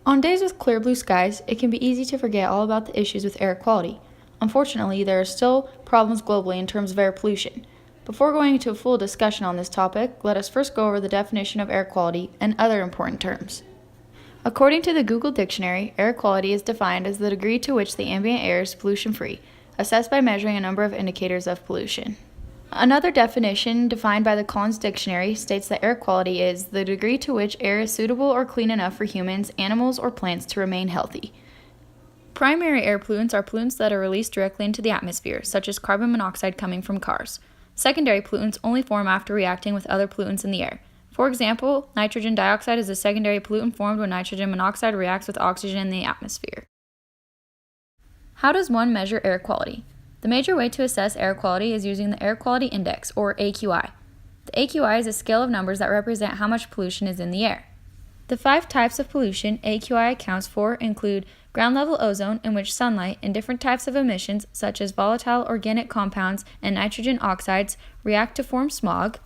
On days with clear blue skies, it can be easy to forget all about the issues with air quality. Unfortunately, there are still problems globally in terms of air pollution. Before going into a full discussion on this topic, let us first go over the definition of air quality and other important terms. According to the Google Dictionary, air quality is defined as the degree to which the ambient air is pollution-free, assessed by measuring a number of indicators of pollution. Another definition defined by the Collins Dictionary states that air quality is the degree to which air is suitable or clean enough for humans, animals, or plants to remain healthy. Primary air pollutants are pollutants that are released directly into the atmosphere, such as carbon monoxide coming from cars. Secondary pollutants only form after reacting with other pollutants in the air. For example, nitrogen dioxide is a secondary pollutant formed when nitrogen monoxide reacts with oxygen in the atmosphere. How does one measure air quality? The major way to assess air quality is using the Air Quality Index, or AQI. The AQI is a scale of numbers that represent how much pollution is in the air. The 5 types of pollution AQI accounts for include ground-level ozone, in which sunlight and different types of emissions, such as volatile organic compounds and nitrogen oxides, react to form smog;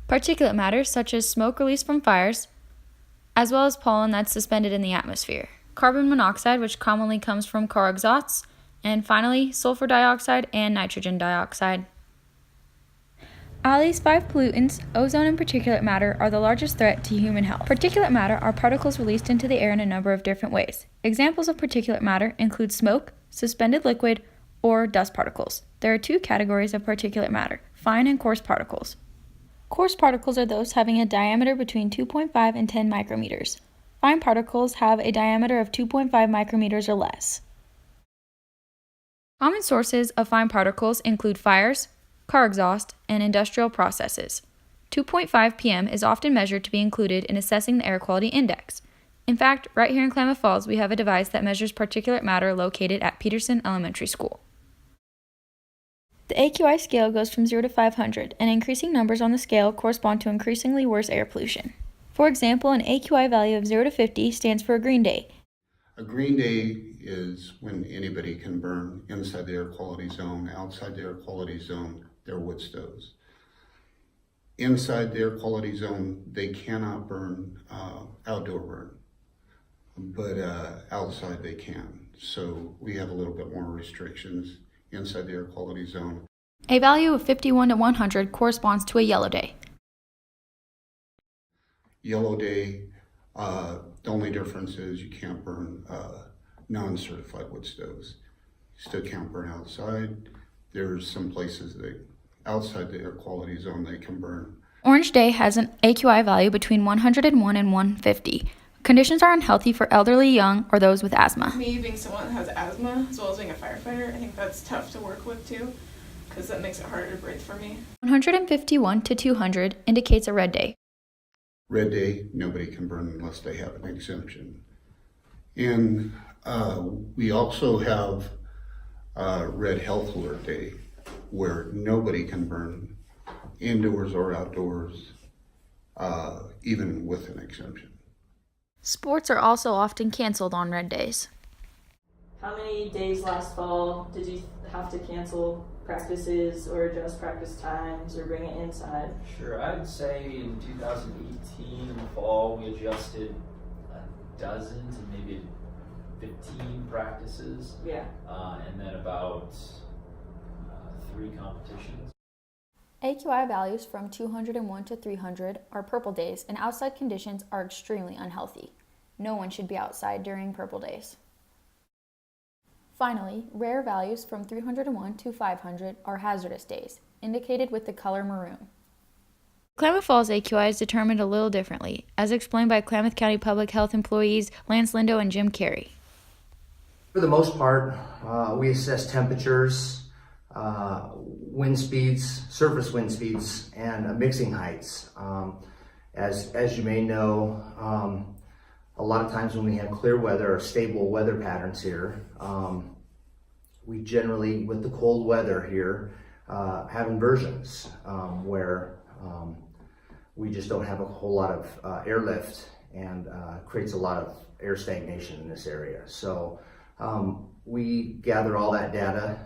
particulate matter, such as smoke released from fires, as well as pollen that's suspended in the atmosphere; carbon monoxide, which commonly comes from car exhausts; and finally, sulfur dioxide and nitrogen dioxide. Out of these 5 pollutants, ozone and particulate matter are the largest threat to human health. Particulate matter are particles released into the air in a number of different ways. Examples of particulate matter include smoke, suspended liquid, or dust particles. There are 2 categories of particulate matter: fine and coarse particles. Coarse particles are those having a diameter between 2.5 and 10 micrometers. Fine particles have a diameter of 2.5 micrometers or less. Common sources of fine particles include fires, car exhaust, and industrial processes. 2.5 ppm is often measured to be included in assessing the air quality index. In fact, right here in Klamath Falls, we have a device that measures particulate matter located at Peterson Elementary School. The AQI scale goes from 0 to 500, and increasing numbers on the scale correspond to increasingly worse air pollution. For example, an AQI value of 0 to 50 stands for a green day. A green day is when anybody can burn inside the air quality zone. Outside the air quality zone, they're wood stoves. Inside the air quality zone, they cannot burn outdoor burn, but outside they can. So we have a little bit more restrictions inside the air quality zone. A value of 51 to 100 corresponds to a yellow day. Yellow day, the only difference is you can't burn non-certified wood stoves. You still can't burn outside. There's some places that outside the air quality zone they can burn. Orange day has an AQI value between 101 and 150. Conditions are unhealthy for elderly, young, or those with asthma. Me being someone that has asthma, as well as being a firefighter, I think that's tough to work with too, because that makes it harder to breathe for me. 151 to 200 indicates a red day. Red day, nobody can burn unless they have an exemption. And we also have Red Health Alert Day, where nobody can burn indoors or outdoors, even with an exemption. Sports are also often canceled on red days. How many days last fall did you have to cancel practices or adjust practice times or bring it inside? Sure, I'd say in 2018 in the fall we adjusted a dozen to maybe 15 practices. Yeah. And then about 3 competitions. AQI values from 201 to 300 are purple days, and outside conditions are extremely unhealthy. No one should be outside during purple days. Finally, rare values from 301 to 500 are hazardous days, indicated with the color maroon. Klamath Falls AQI is determined a little differently, as explained by Klamath County Public Health employees Lance Lindo and Jim Carey. For the most part, we assess temperatures, wind speeds, surface wind speeds, and mixing heights. As you may know, a lot of times when we have clear weather or stable weather patterns here, we generally, with the cold weather here, have inversions where we just don't have a whole lot of airlift, and creates a lot of air stagnation in this area. So we gather all that data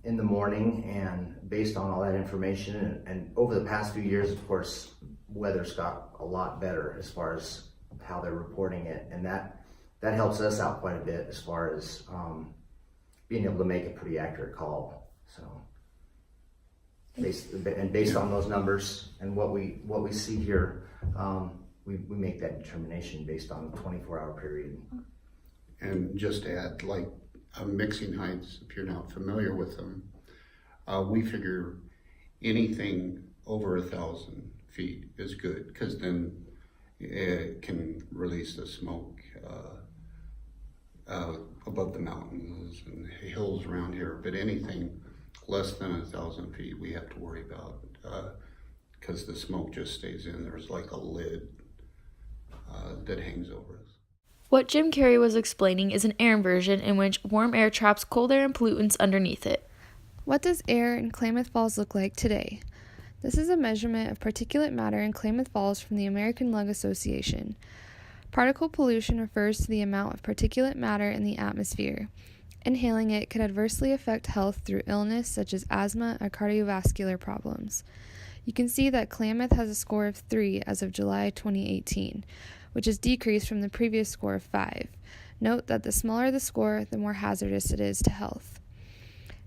in the morning, and based on all that information, and over the past few years, of course, weather's got a lot better as far as how they're reporting it, and that helps us out quite a bit as far as being able to make a pretty accurate call. So based on those numbers and what we see here, we make that determination based on the 24-hour period. And just to add, like mixing heights, if you're not familiar with them, we figure anything over 1,000 feet is good, because then it can release the smoke above the mountains and hills around here. But anything less than 1,000 feet we have to worry about, because the smoke just stays in. There's like a lid that hangs over us. What Jim Carrey was explaining is an air inversion in which warm air traps cold air and pollutants underneath it. What does air in Klamath Falls look like today? This is a measurement of particulate matter in Klamath Falls from the American Lung Association. Particle pollution refers to the amount of particulate matter in the atmosphere. Inhaling it could adversely affect health through illness such as asthma or cardiovascular problems. You can see that Klamath has a score of 3 as of July 2018, which is decreased from the previous score of 5. Note that the smaller the score, the more hazardous it is to health.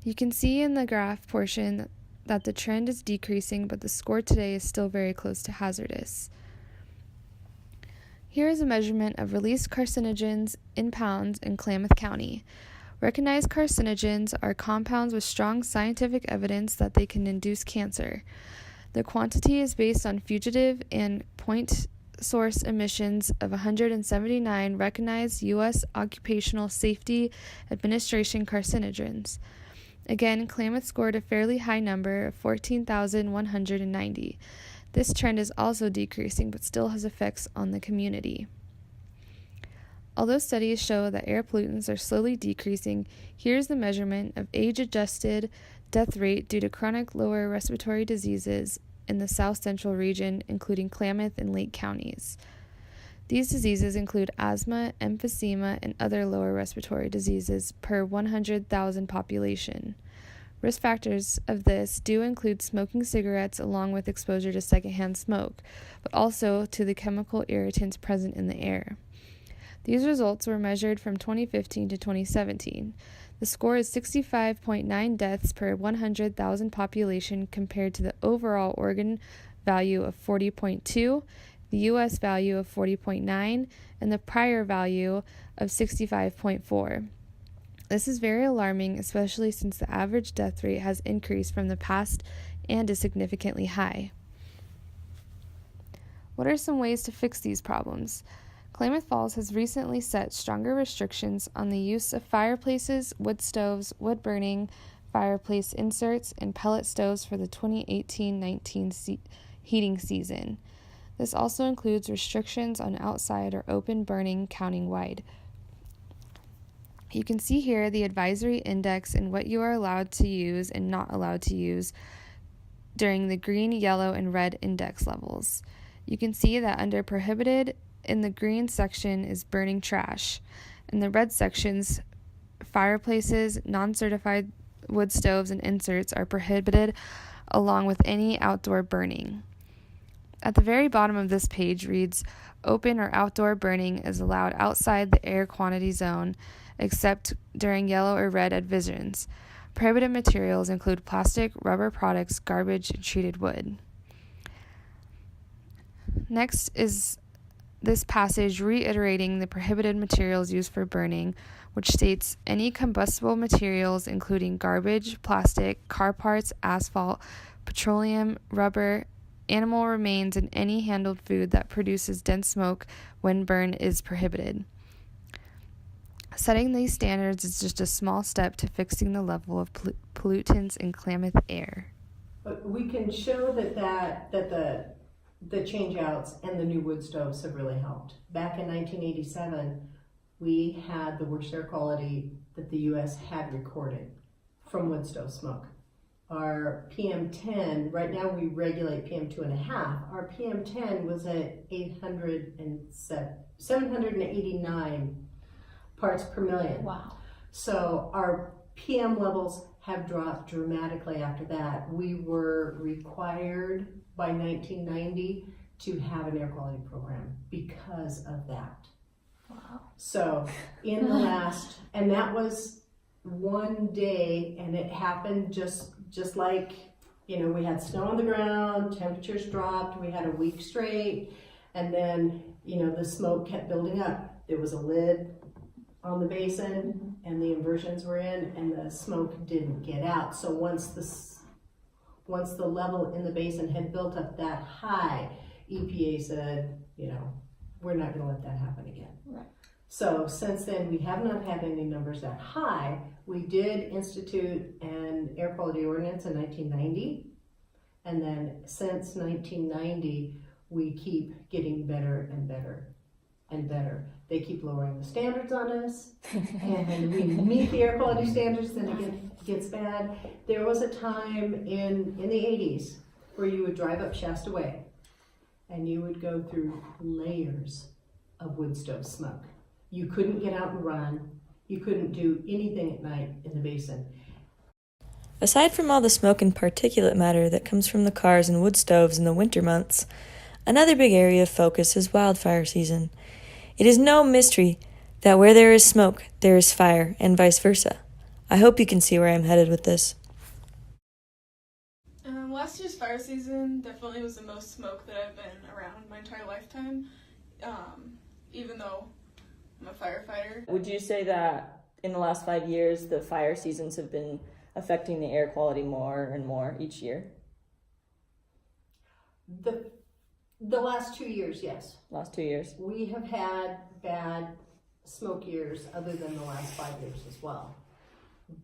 You can see in the graph portion that the trend is decreasing, but the score today is still very close to hazardous. Here is a measurement of released carcinogens in pounds in Klamath County. Recognized carcinogens are compounds with strong scientific evidence that they can induce cancer. The quantity is based on fugitive and point source emissions of 179 recognized U.S. Occupational Safety Administration carcinogens. Again, Klamath scored a fairly high number of 14,190. This trend is also decreasing, but still has effects on the community. Although studies show that air pollutants are slowly decreasing, here's the measurement of age-adjusted death rate due to chronic lower respiratory diseases in the South Central region, including Klamath and Lake counties. These diseases include asthma, emphysema, and other lower respiratory diseases per 100,000 population. Risk factors of this do include smoking cigarettes along with exposure to secondhand smoke, but also to the chemical irritants present in the air. These results were measured from 2015 to 2017. The score is 65.9 deaths per 100,000 population compared to the overall Oregon value of 40.2, the U.S. value of 40.9, and the prior value of 65.4. This is very alarming, especially since the average death rate has increased from the past and is significantly high. What are some ways to fix these problems? Klamath Falls has recently set stronger restrictions on the use of fireplaces, wood stoves, wood burning, fireplace inserts, and pellet stoves for the 2018-19 heating season. This also includes restrictions on outside or open burning county-wide. You can see here the advisory index and what you are allowed to use and not allowed to use during the green, yellow, and red index levels. You can see that under prohibited, in the green section is burning trash. In the red sections, fireplaces, non-certified wood stoves, and inserts are prohibited along with any outdoor burning. At the very bottom of this page reads, open or outdoor burning is allowed outside the air quantity zone except during yellow or red advisions. Prohibited materials include plastic, rubber products, garbage, and treated wood. Next is this passage reiterating the prohibited materials used for burning, which states any combustible materials including garbage, plastic, car parts, asphalt, petroleum, rubber, animal remains, and any handled food that produces dense smoke when burned is prohibited. Setting these standards is just a small step to fixing the level of pollutants in Klamath air. But we can show that the change-outs and the new wood stoves have really helped. Back in 1987, we had the worst air quality that the U.S. had recorded from wood stove smoke. Our PM10, right now we regulate PM2.5, our PM10 was at 789 parts per million. Wow. So our PM levels have dropped dramatically after that. We were required by 1990 to have an air quality program because of that. Wow. So in the last, and that was one day, and it happened just like, you know, we had snow on the ground, temperatures dropped, we had a week straight, and then, you know, the smoke kept building up. There was a lid on the basin, and the inversions were in, and the smoke didn't get out. So once the level in the basin had built up that high, EPA said, you know, we're not going to let that happen again. Right. So since then, we have not had any numbers that high. We did institute an air quality ordinance in 1990, and then since 1990, we keep getting better and better and better. They keep lowering the standards on us, and we meet the air quality standards, then it gets bad. There was a time in the 80s where you would drive up Shasta Way, and you would go through layers of wood stove smoke. You couldn't get out and run. You couldn't do anything at night in the basin. Aside from all the smoke and particulate matter that comes from the cars and wood stoves in the winter months, another big area of focus is wildfire season. It is no mystery that where there is smoke, there is fire, and vice versa. I hope you can see where I'm headed with this. Last year's fire season definitely was the most smoke that I've been around my entire lifetime, even though I'm a firefighter. Would you say that in the last 5 years, the fire seasons have been affecting the air quality more and more each year? The last 2 years, yes. Last 2 years? We have had bad smoke years other than the last 5 years as well.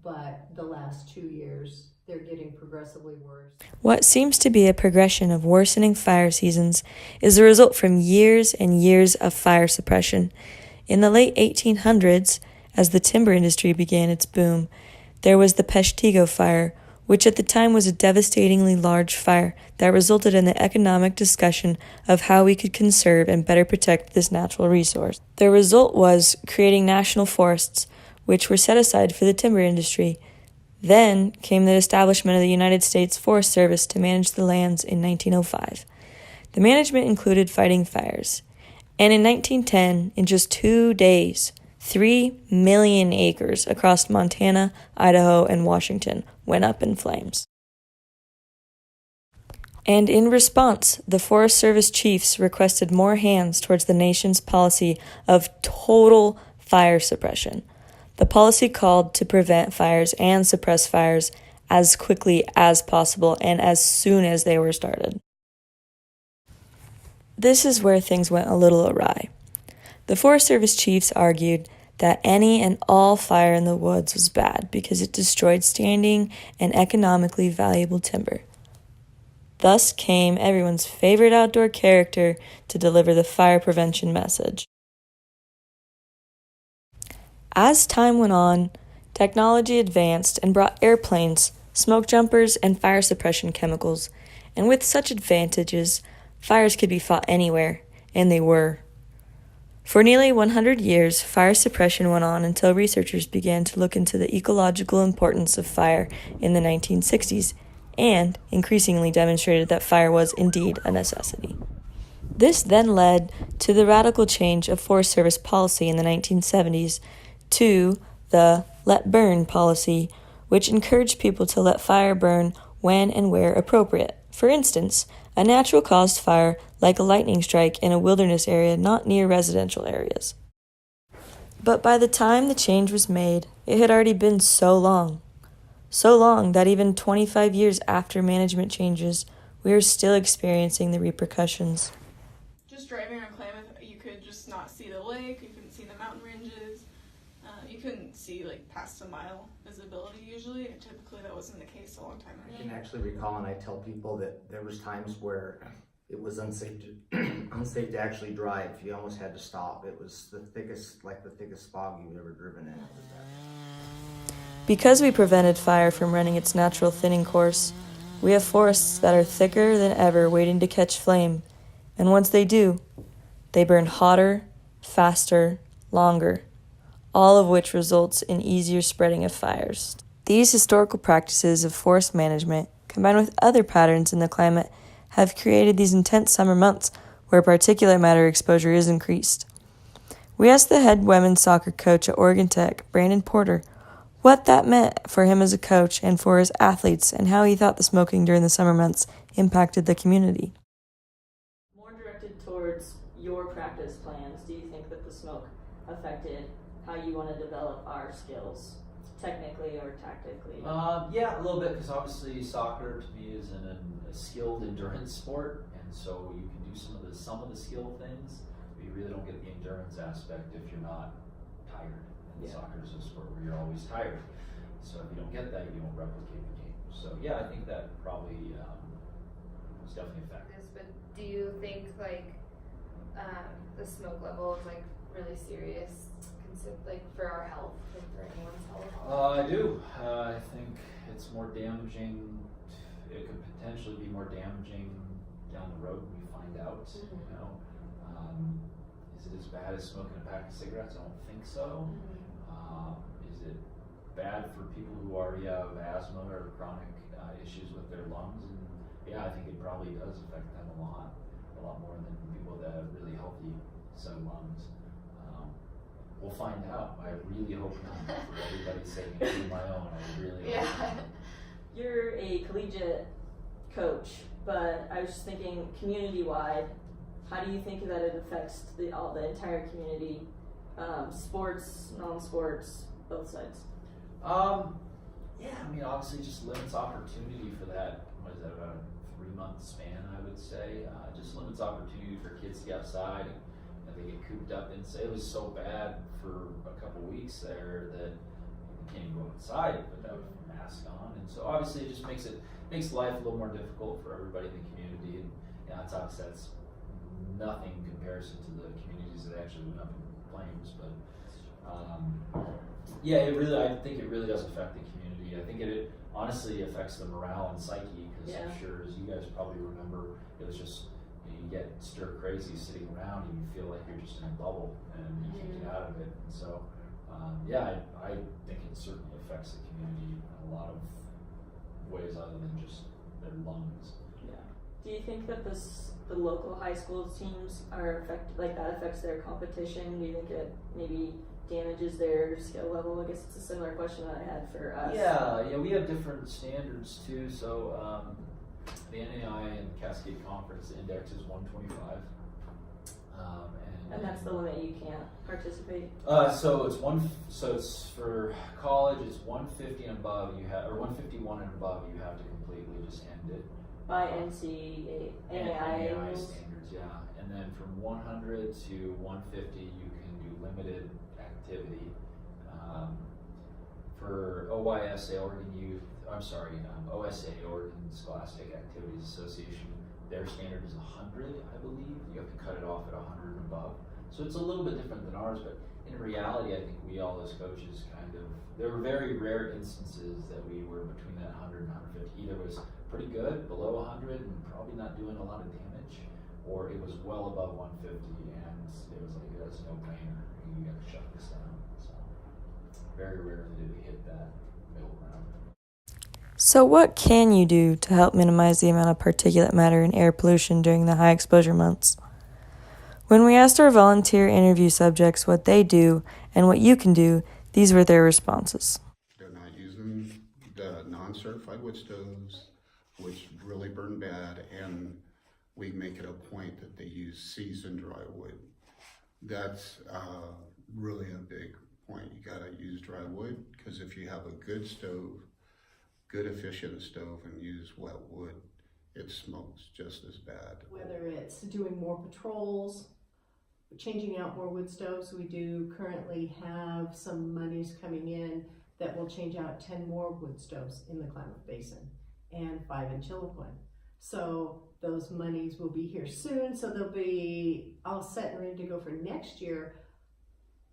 But the last 2 years, they're getting progressively worse. What seems to be a progression of worsening fire seasons is a result from years and years of fire suppression. In the late 1800s, as the timber industry began its boom, there was the Peshtigo fire, which at the time was a devastatingly large fire that resulted in the economic discussion of how we could conserve and better protect this natural resource. The result was creating national forests, which were set aside for the timber industry. Then came the establishment of the United States Forest Service to manage the lands in 1905. The management included fighting fires. And in 1910, in just 2 days, 3 million acres across Montana, Idaho, and Washington went up in flames. And in response, the Forest Service chiefs requested more hands towards the nation's policy of total fire suppression. The policy called to prevent fires and suppress fires as quickly as possible and as soon as they were started. This is where things went a little awry. The Forest Service chiefs argued that any and all fire in the woods was bad because it destroyed standing and economically valuable timber. Thus came everyone's favorite outdoor character to deliver the fire prevention message. As time went on, technology advanced and brought airplanes, smoke jumpers, and fire suppression chemicals, and with such advantages, fires could be fought anywhere, and they were. For nearly 100 years, fire suppression went on until researchers began to look into the ecological importance of fire in the 1960s, and increasingly demonstrated that fire was indeed a necessity. This then led to the radical change of Forest Service policy in the 1970s to the let burn policy, which encouraged people to let fire burn when and where appropriate. For instance, a natural caused fire like a lightning strike in a wilderness area not near residential areas. But by the time the change was made, it had already been so long that even 25 years after management changes, we are still experiencing the repercussions. Just driving around Klamath, you could just not see the lake, you couldn't see the mountain ranges, you couldn't see like past a mile visibility usually, and typically that wasn't the case a long time I ago. can actually recall, and I tell people that there was times where it was unsafe to actually drive. You almost had to stop. It was the thickest fog you've ever driven in. Because we prevented fire from running its natural thinning course, we have forests that are thicker than ever waiting to catch flame, and once they do, they burn hotter, faster, longer, all of which results in easier spreading of fires. These historical practices of forest management, combined with other patterns in the climate, have created these intense summer months where particulate matter exposure is increased. We asked the head women's soccer coach at Oregon Tech, Brandon Porter, what that meant for him as a coach and for his athletes, and how he thought the smoking during the summer months impacted the community. More directed towards your practice plans, do you think that the smoke affected how you want to develop our skills, technically or tactically? Yeah, a little bit, because obviously soccer to me is a skilled endurance sport, and so you can do some of the skill things, but you really don't get the endurance aspect if you're not tired. And soccer is a sport where you're always tired, so if you don't get that, you won't replicate the game. So yeah, I think that probably was definitely a factor. But do you think the smoke level is really serious, for our health, for anyone's health? I do. I think it's more damaging. It could potentially be more damaging down the road when we find out. Mm-hmm. You know, is it as bad as smoking a pack of cigarettes? I don't think so. Mm-hmm. Is it bad for people who already have asthma or chronic issues with their lungs? And yeah, I think it probably does affect them a lot more than people that have really healthy set of lungs. We'll find out. I really hope not, for everybody's sake, including my own. I really hope not. You're a collegiate coach, but I was just thinking community-wide, how do you think that it affects the entire community, sports, non-sports, both sides? Yeah, I mean, obviously just limits opportunity for that, what is that, about a 3-month span, I would say. Just limits opportunity for kids to get outside. And they get cooped up and say it was so bad for a couple weeks there that you can't even go outside without a mask on. And so obviously it just makes life a little more difficult for everybody in the community. And it's obviously that's nothing in comparison to the communities that actually went up in flames. But yeah, I think it really does affect the community. I think it honestly affects the morale and psyche, because I'm sure, as you guys probably remember, it was just, you get stir crazy sitting around and you feel like you're just in a bubble and you can't get out of it. And so I think it certainly affects the community in a lot of ways other than just their lungs. Yeah. Do you think that the local high school teams are affects their competition? Do you think it maybe damages their skill level? I guess it's a similar question that I had for us. Yeah, we have different standards too. So the NAI and Cascade Conference index is 125. And that's the limit, you can't participate? So it's for college, it's 150 and above, or 151 and above, you have to completely just end it. By NAI standards, yeah. And then from 100 to 150, you can do limited activity. For OSA, Oregon Scholastic Activities Association, their standard is 100, I believe. You have to cut it off at 100 and above. So it's a little bit different than ours, but in reality, I think we all as coaches there were very rare instances that we were between that 100 and 150. Either it was pretty good, below 100, and probably not doing a lot of damage, or it was well above 150, and it was like, that's no brainer. You gotta shut this down. So very rarely did we hit that middle ground. So what can you do to help minimize the amount of particulate matter and air pollution during the high exposure months? When we asked our volunteer interview subjects what they do and what you can do, these were their responses. They're not using the non-certified wood stoves, which really burn bad, and we make it a point that they use seasoned dry wood. That's really a big point. You gotta use dry wood, because if you have a good stove, good efficient stove, and use wet wood, it smokes just as bad. Whether it's doing more patrols, changing out more wood stoves, we do currently have some monies coming in that will change out 10 more wood stoves in the Klamath Basin and 5 in Chilliwack. So those monies will be here soon, so they'll be all set and ready to go for next year.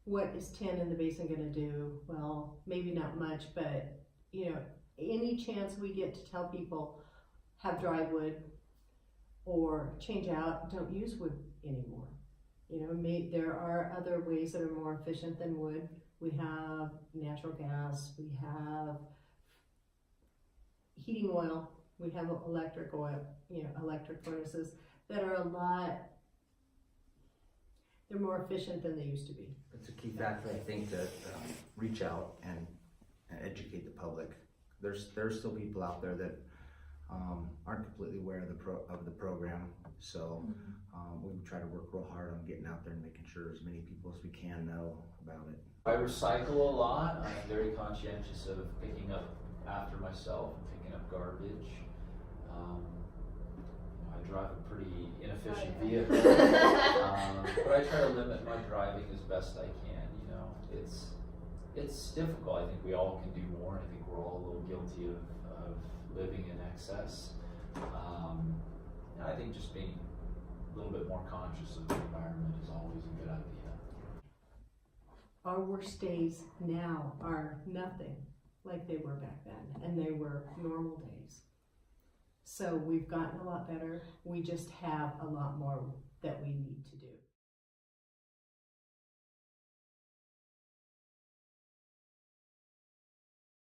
What is 10 in the basin gonna do? Well, maybe not much, but any chance we get to tell people have dry wood or change out, don't use wood anymore. There are other ways that are more efficient than wood. We have natural gas, we have heating oil, we have electric oil, electric furnaces that are a lot they're more efficient than they used to be. It's a key factor, I think, to reach out and educate the public. There's still people out there that aren't completely aware of the program, so we try to work real hard on getting out there and making sure as many people as we can know about it. I recycle a lot. I'm very conscientious of picking up after myself and picking up garbage. I drive a pretty inefficient vehicle, but I try to limit my driving as best I can. You know, it's difficult. I think we all can do more. I think we're all a little guilty of living in excess. And I think just being a little bit more conscious of the environment is always a good idea. Our worst days now are nothing like they were back then, and they were normal days. So we've gotten a lot better. We just have a lot more that we need to do.